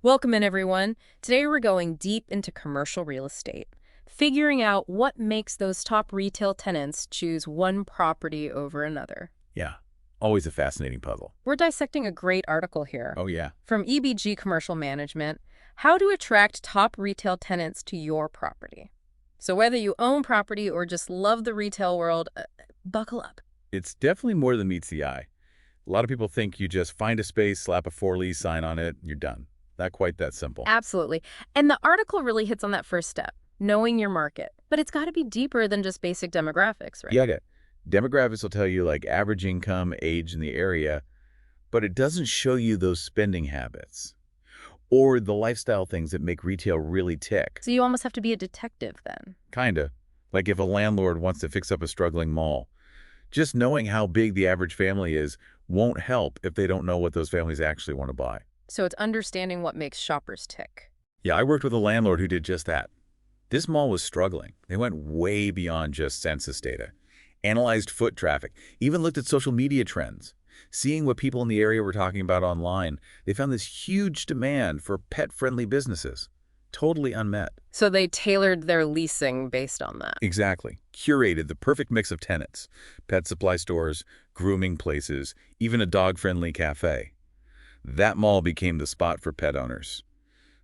Welcome in, everyone. Today we're going deep into commercial real estate, figuring out what makes those top retail tenants choose one property over another. Yeah, always a fascinating puzzle. We're dissecting a great article here Oh, yeah. from EBG Commercial Management, How to Attract Top Retail Tenants to Your Property. So whether you own property or just love the retail world, buckle up. It's definitely more than meets the eye. A lot of people think you just find a space, slap a for-lease sign on it, you're done. Not quite that simple. Absolutely. And the article really hits on that first step, knowing your market. But it's got to be deeper than just basic demographics, right? Yeah, demographics will tell you like average income, age in the area, but it doesn't show you those spending habits or the lifestyle things that make retail really tick. So you almost have to be a detective then. Kinda. Like if a landlord wants to fix up a struggling mall, just knowing how big the average family is won't help if they don't know what those families actually want to buy. So it's understanding what makes shoppers tick. Yeah, I worked with a landlord who did just that. This mall was struggling. They went way beyond just census data, analyzed foot traffic, even looked at social media trends. Seeing what people in the area were talking about online, they found this huge demand for pet-friendly businesses, totally unmet. So they tailored their leasing based on that. Exactly. Curated the perfect mix of tenants, pet supply stores, grooming places, even a dog-friendly cafe. That mall became the spot for pet owners.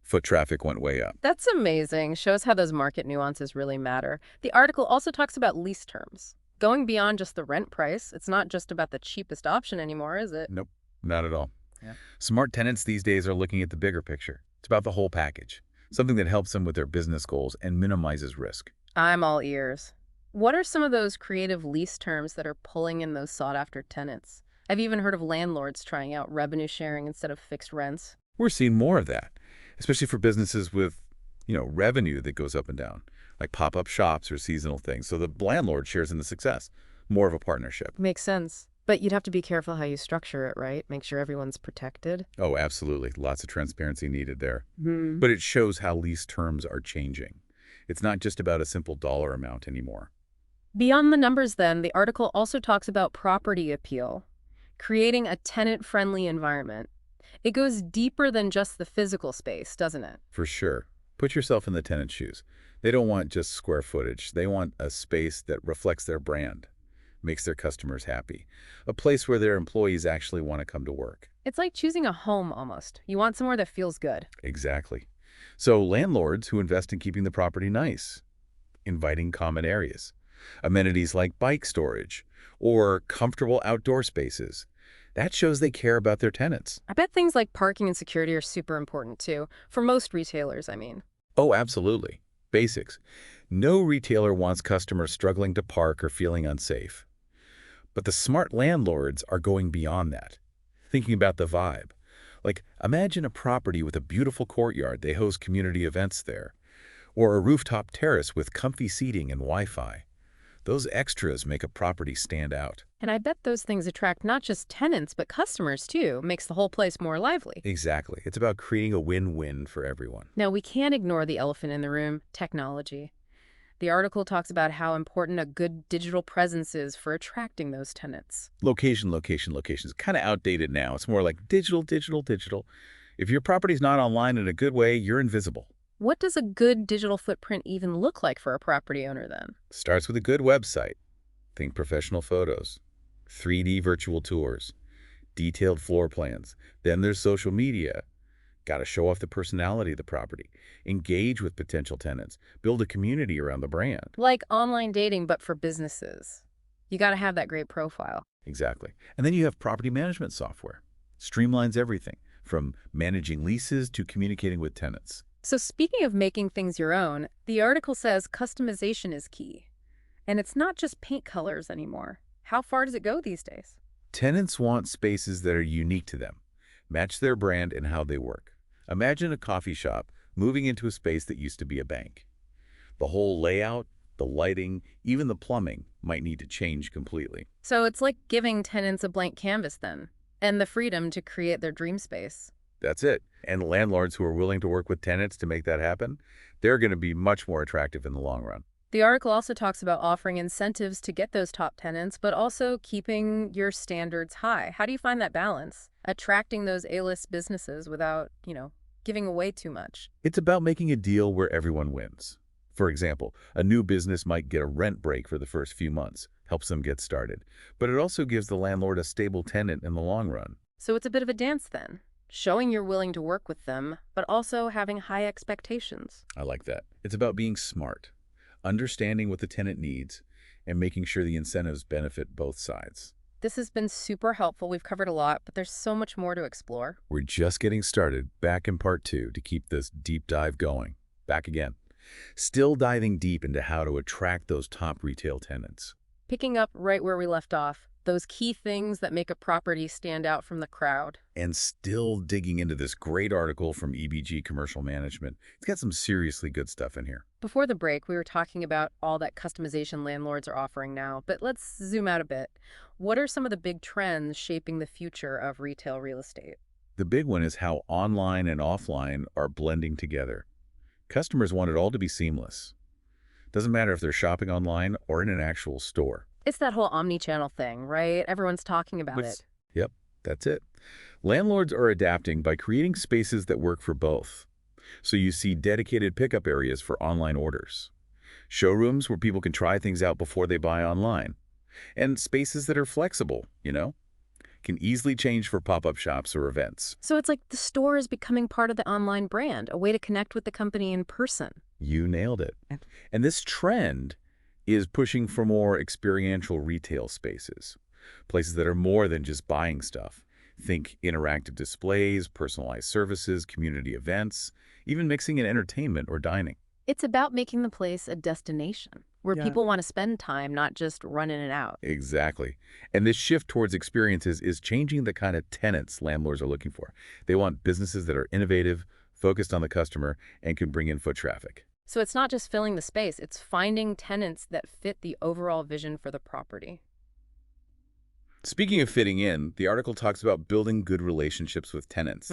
Foot traffic went way up. That's amazing. Shows how those market nuances really matter. The article also talks about lease terms. Going beyond just the rent price, it's not just about the cheapest option anymore, is it? Nope, not at all. Yeah. Smart tenants these days are looking at the bigger picture. It's about the whole package, something that helps them with their business goals and minimizes risk. I'm all ears. What are some of those creative lease terms that are pulling in those sought-after tenants? I've even heard of landlords trying out revenue sharing instead of fixed rents. We're seeing more of that, especially for businesses with, revenue that goes up and down, like pop-up shops or seasonal things. So the landlord shares in the success, more of a partnership. Makes sense. But you'd have to be careful how you structure it, right? Make sure everyone's protected. Oh, absolutely. Lots of transparency needed there. Hmm. But it shows how lease terms are changing. It's not just about a simple dollar amount anymore. Beyond the numbers, then, the article also talks about property appeal, creating a tenant-friendly environment. It goes deeper than just the physical space, doesn't it? For sure. Put yourself in the tenant's shoes. They don't want just square footage. They want a space that reflects their brand, makes their customers happy, a place where their employees actually want to come to work. It's like choosing a home almost. You want somewhere that feels good. Exactly. So landlords who invest in keeping the property nice, inviting common areas, amenities like bike storage, or comfortable outdoor spaces, that shows they care about their tenants. I bet things like parking and security are super important too, for most retailers, I mean. Oh, absolutely. Basics. No retailer wants customers struggling to park or feeling unsafe. But the smart landlords are going beyond that, thinking about the vibe. Like, imagine a property with a beautiful courtyard. They host community events there. Or a rooftop terrace with comfy seating and Wi-Fi. Those extras make a property stand out. And I bet those things attract not just tenants, but customers too. Makes the whole place more lively. Exactly. It's about creating a win-win for everyone. Now, we can't ignore the elephant in the room, technology. The article talks about how important a good digital presence is for attracting those tenants. Location, location, location is kind of outdated now. It's more like digital, digital, digital. If your property's not online in a good way, you're invisible. What does a good digital footprint even look like for a property owner then? Starts with a good website. Think professional photos, 3D virtual tours, detailed floor plans. Then there's social media. Got to show off the personality of the property. Engage with potential tenants. Build a community around the brand. Like online dating, but for businesses. You got to have that great profile. Exactly. And then you have property management software. Streamlines everything, from managing leases to communicating with tenants. So speaking of making things your own, the article says customization is key. And it's not just paint colors anymore. How far does it go these days? Tenants want spaces that are unique to them, match their brand and how they work. Imagine a coffee shop moving into a space that used to be a bank. The whole layout, the lighting, even the plumbing might need to change completely. So it's like giving tenants a blank canvas then, and the freedom to create their dream space. That's it. And landlords who are willing to work with tenants to make that happen, they're going to be much more attractive in the long run. The article also talks about offering incentives to get those top tenants, but also keeping your standards high. How do you find that balance? Attracting those A-list businesses without, giving away too much. It's about making a deal where everyone wins. For example, a new business might get a rent break for the first few months, helps them get started. But it also gives the landlord a stable tenant in the long run. So it's a bit of a dance then, showing you're willing to work with them, but also having high expectations. I like that. It's about being smart, understanding what the tenant needs, and making sure the incentives benefit both sides. This has been super helpful. We've covered a lot, but there's so much more to explore. We're just getting started, back in part 2 to keep this deep dive going. Back again. Still diving deep into how to attract those top retail tenants. Picking up right where we left off, those key things that make a property stand out from the crowd. And still digging into this great article from EBG Commercial Management. It's got some seriously good stuff in here. Before the break, we were talking about all that customization landlords are offering now, but let's zoom out a bit. What are some of the big trends shaping the future of retail real estate? The big one is how online and offline are blending together. Customers want it all to be seamless. Doesn't matter if they're shopping online or in an actual store. It's that whole omni-channel thing, right? Everyone's talking about it. Yep, that's it. Landlords are adapting by creating spaces that work for both. So you see dedicated pickup areas for online orders, showrooms where people can try things out before they buy online, and spaces that are flexible, can easily change for pop-up shops or events. So it's like the store is becoming part of the online brand, a way to connect with the company in person. You nailed it. And this trend is pushing for more experiential retail spaces, places that are more than just buying stuff. Think interactive displays, personalized services, community events, even mixing in entertainment or dining. It's about making the place a destination where people want to spend time, not just run in and out. Exactly. And this shift towards experiences is changing the kind of tenants landlords are looking for. They want businesses that are innovative, focused on the customer, and can bring in foot traffic. So it's not just filling the space, it's finding tenants that fit the overall vision for the property. Speaking of fitting in, the article talks about building good relationships with tenants.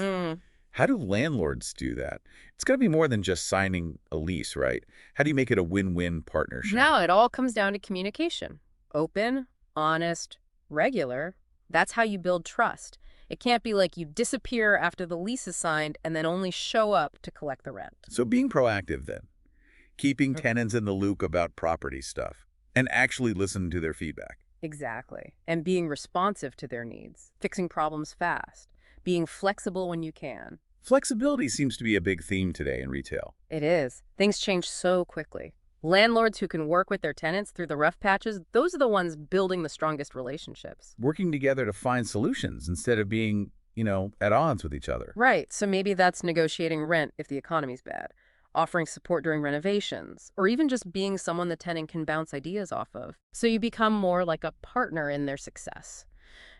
How do landlords do that? It's got to be more than just signing a lease, right? How do you make it a win-win partnership? Now it all comes down to communication. Open, honest, regular. That's how you build trust. It can't be like you disappear after the lease is signed and then only show up to collect the rent. So being proactive then, keeping tenants in the loop about property stuff, and actually listening to their feedback. Exactly. And being responsive to their needs, fixing problems fast, being flexible when you can. Flexibility seems to be a big theme today in retail. It is. Things change so quickly. Landlords who can work with their tenants through the rough patches, those are the ones building the strongest relationships. Working together to find solutions instead of being, at odds with each other. Right. So maybe that's negotiating rent if the economy's bad, offering support during renovations, or even just being someone the tenant can bounce ideas off of. So you become more like a partner in their success.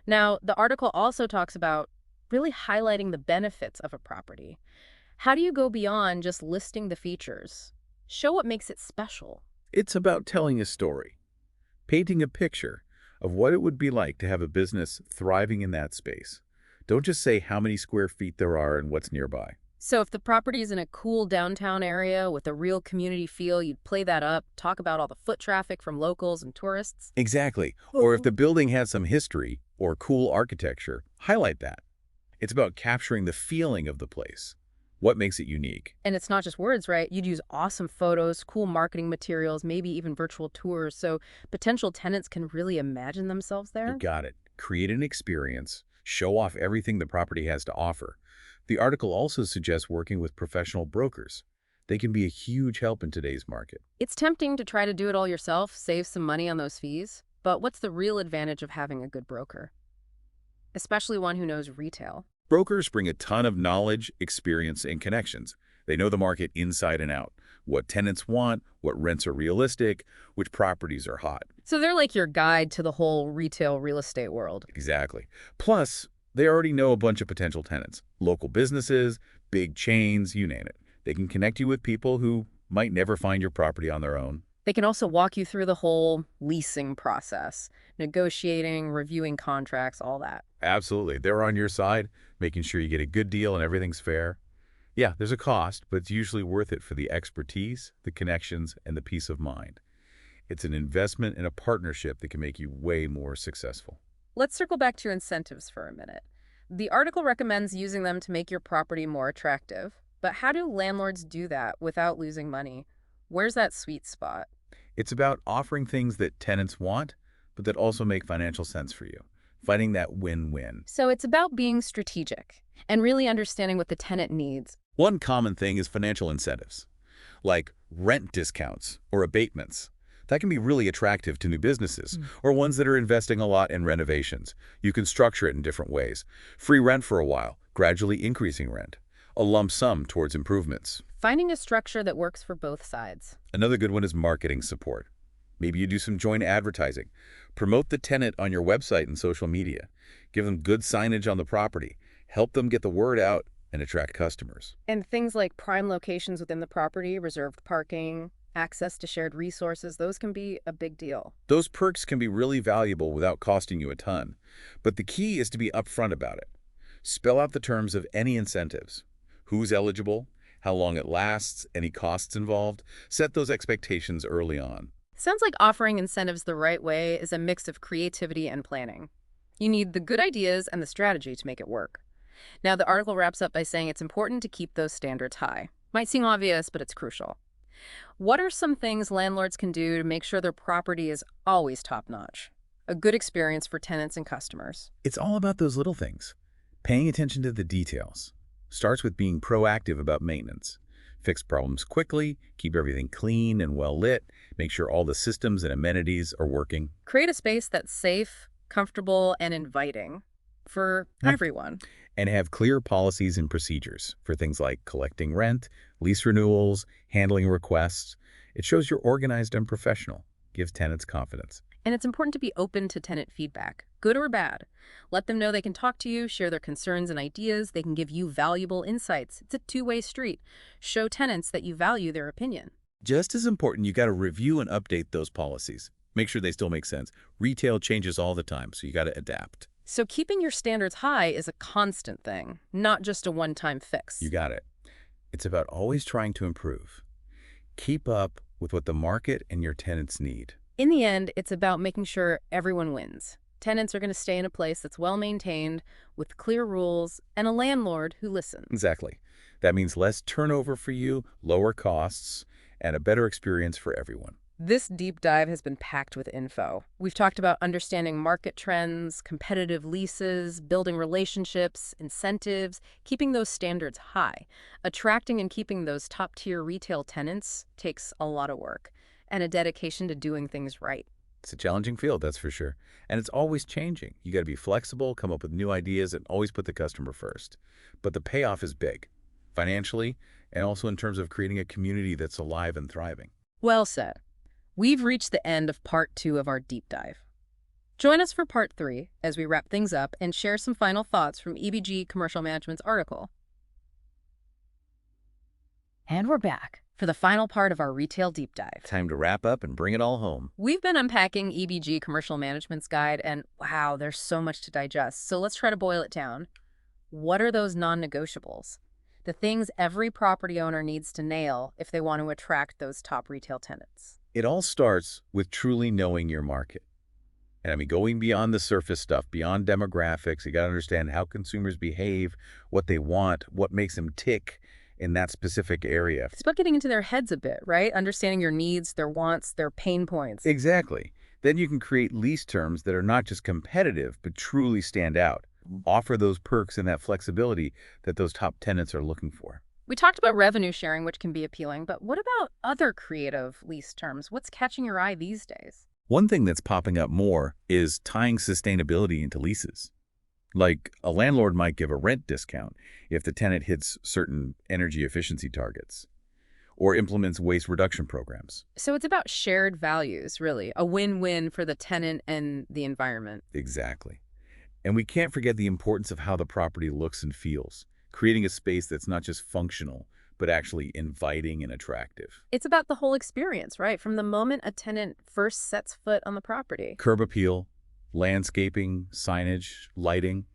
Now, the article also talks about really highlighting the benefits of a property. How do you go beyond just listing the features? Show what makes it special. It's about telling a story, painting a picture of what it would be like to have a business thriving in that space. Don't just say how many square feet there are and what's nearby. So if the property is in a cool downtown area with a real community feel, you'd play that up, talk about all the foot traffic from locals and tourists. Exactly. Or if the building has some history or cool architecture, highlight that. It's about capturing the feeling of the place. What makes it unique? And it's not just words, right? You'd use awesome photos, cool marketing materials, maybe even virtual tours, so potential tenants can really imagine themselves there. You got it. Create an experience. Show off everything the property has to offer. The article also suggests working with professional brokers. They can be a huge help in today's market. It's tempting to try to do it all yourself, save some money on those fees, but what's the real advantage of having a good broker? Especially one who knows retail. Brokers bring a ton of knowledge, experience, and connections. They know the market inside and out, what tenants want, what rents are realistic, which properties are hot. So they're like your guide to the whole retail real estate world. Exactly. Plus, they already know a bunch of potential tenants, local businesses, big chains, you name it. They can connect you with people who might never find your property on their own. They can also walk you through the whole leasing process, negotiating, reviewing contracts, all that. Absolutely. They're on your side, making sure you get a good deal and everything's fair. Yeah, there's a cost, but it's usually worth it for the expertise, the connections, and the peace of mind. It's an investment in a partnership that can make you way more successful. Let's circle back to incentives for a minute. The article recommends using them to make your property more attractive. But how do landlords do that without losing money? Where's that sweet spot? It's about offering things that tenants want, but that also make financial sense for you. Finding that win-win. So it's about being strategic and really understanding what the tenant needs. One common thing is financial incentives, like rent discounts or abatements. That can be really attractive to new businesses, or ones that are investing a lot in renovations. You can structure it in different ways. Free rent for a while, gradually increasing rent. A lump sum towards improvements. Finding a structure that works for both sides. Another good one is marketing support. Maybe you do some joint advertising. Promote the tenant on your website and social media. Give them good signage on the property. Help them get the word out and attract customers. And things like prime locations within the property, reserved parking, access to shared resources, those can be a big deal. Those perks can be really valuable without costing you a ton. But the key is to be upfront about it. Spell out the terms of any incentives. Who's eligible? How long it lasts? Any costs involved? Set those expectations early on. Sounds like offering incentives the right way is a mix of creativity and planning. You need the good ideas and the strategy to make it work. Now, the article wraps up by saying it's important to keep those standards high. Might seem obvious, but it's crucial. What are some things landlords can do to make sure their property is always top-notch? A good experience for tenants and customers. It's all about those little things. Paying attention to the details. Starts with being proactive about maintenance. Fix problems quickly, keep everything clean and well lit, make sure all the systems and amenities are working. Create a space that's safe, comfortable, and inviting for everyone. And have clear policies and procedures for things like collecting rent, lease renewals, handling requests. It shows you're organized and professional. Gives tenants confidence. And it's important to be open to tenant feedback, good or bad. Let them know they can talk to you, share their concerns and ideas. They can give you valuable insights. It's a two-way street. Show tenants that you value their opinion. Just as important, you got to review and update those policies. Make sure they still make sense. Retail changes all the time, so you got to adapt. So keeping your standards high is a constant thing, not just a one-time fix. You got it. It's about always trying to improve. Keep up with what the market and your tenants need. In the end, it's about making sure everyone wins. Tenants are going to stay in a place that's well-maintained, with clear rules, and a landlord who listens. Exactly. That means less turnover for you, lower costs, and a better experience for everyone. This deep dive has been packed with info. We've talked about understanding market trends, competitive leases, building relationships, incentives, keeping those standards high. Attracting and keeping those top-tier retail tenants takes a lot of work and a dedication to doing things right. It's a challenging field, that's for sure. And it's always changing. You got to be flexible, come up with new ideas, and always put the customer first. But the payoff is big, financially, and also in terms of creating a community that's alive and thriving. Well said. We've reached the end of part 2 of our deep dive. Join us for part 3 as we wrap things up and share some final thoughts from EBG Commercial Management's article. And we're back for the final part of our retail deep dive. Time to wrap up and bring it all home. We've been unpacking EBG Commercial Management's guide, and wow, there's so much to digest. So let's try to boil it down. What are those non-negotiables? The things every property owner needs to nail if they want to attract those top retail tenants. It all starts with truly knowing your market. And I mean, going beyond the surface stuff, beyond demographics, you got to understand how consumers behave, what they want, what makes them tick in that specific area. It's about getting into their heads a bit, right? Understanding your needs, their wants, their pain points. Exactly. Then you can create lease terms that are not just competitive, but truly stand out. Offer those perks and that flexibility that those top tenants are looking for. We talked about revenue sharing, which can be appealing, but what about other creative lease terms? What's catching your eye these days? One thing that's popping up more is tying sustainability into leases. Like a landlord might give a rent discount if the tenant hits certain energy efficiency targets or implements waste reduction programs. So it's about shared values, really, a win-win for the tenant and the environment. Exactly. And we can't forget the importance of how the property looks and feels, creating a space that's not just functional, but actually inviting and attractive. It's about the whole experience, right? From the moment a tenant first sets foot on the property. Curb appeal, landscaping, signage, lighting,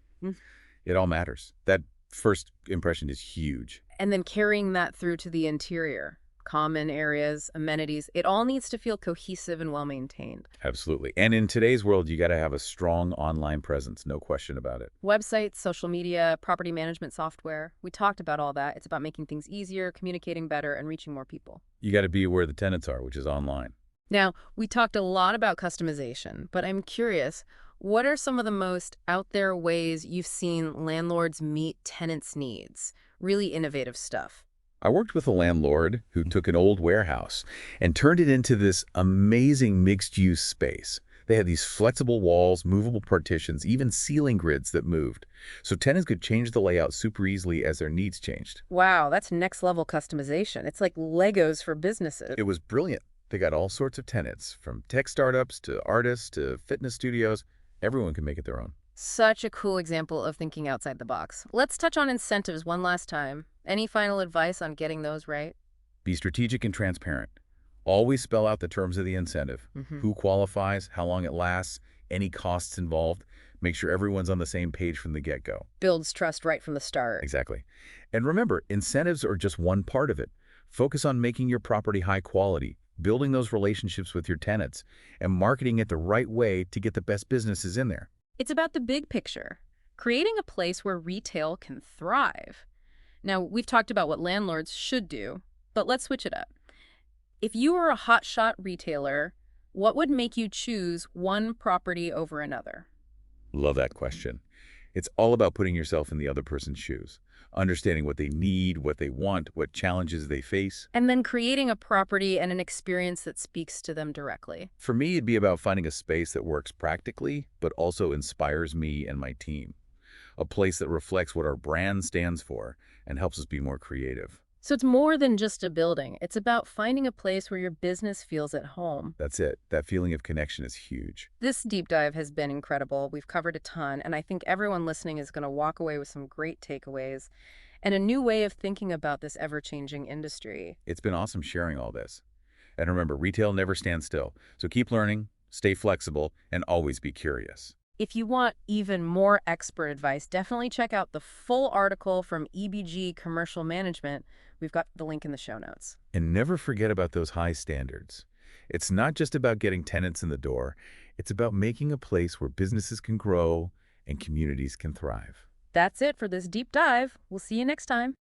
it all matters. That first impression is huge. And then carrying that through to the interior. common areas, amenities. It all needs to feel cohesive and well-maintained. Absolutely. And in today's world, you got to have a strong online presence, no question about it. Websites, social media, property management software. We talked about all that. It's about making things easier, communicating better, and reaching more people. You got to be where the tenants are, which is online. Now, we talked a lot about customization, but I'm curious, what are some of the most out there ways you've seen landlords meet tenants' needs? Really innovative stuff. I worked with a landlord who took an old warehouse and turned it into this amazing mixed-use space. They had these flexible walls, movable partitions, even ceiling grids that moved. So tenants could change the layout super easily as their needs changed. Wow, that's next level customization. It's like Legos for businesses. It was brilliant. They got all sorts of tenants, from tech startups to artists to fitness studios. Everyone can make it their own. Such a cool example of thinking outside the box. Let's touch on incentives one last time. Any final advice on getting those right? Be strategic and transparent. Always spell out the terms of the incentive, who qualifies, how long it lasts, any costs involved. Make sure everyone's on the same page from the get-go. Builds trust right from the start. Exactly. And remember, incentives are just one part of it. Focus on making your property high quality, building those relationships with your tenants, and marketing it the right way to get the best businesses in there. It's about the big picture, creating a place where retail can thrive. Now, we've talked about what landlords should do, but let's switch it up. If you were a hotshot retailer, what would make you choose one property over another? Love that question. It's all about putting yourself in the other person's shoes, understanding what they need, what they want, what challenges they face. And then creating a property and an experience that speaks to them directly. For me, it'd be about finding a space that works practically, but also inspires me and my team. A place that reflects what our brand stands for and helps us be more creative. So it's more than just a building. It's about finding a place where your business feels at home. That's it. That feeling of connection is huge. This deep dive has been incredible. We've covered a ton, and I think everyone listening is going to walk away with some great takeaways and a new way of thinking about this ever-changing industry. It's been awesome sharing all this. And remember, retail never stands still. So keep learning, stay flexible, and always be curious. If you want even more expert advice, definitely check out the full article from EBG Commercial Management. We've got the link in the show notes. And never forget about those high standards. It's not just about getting tenants in the door. It's about making a place where businesses can grow and communities can thrive. That's it for this deep dive. We'll see you next time.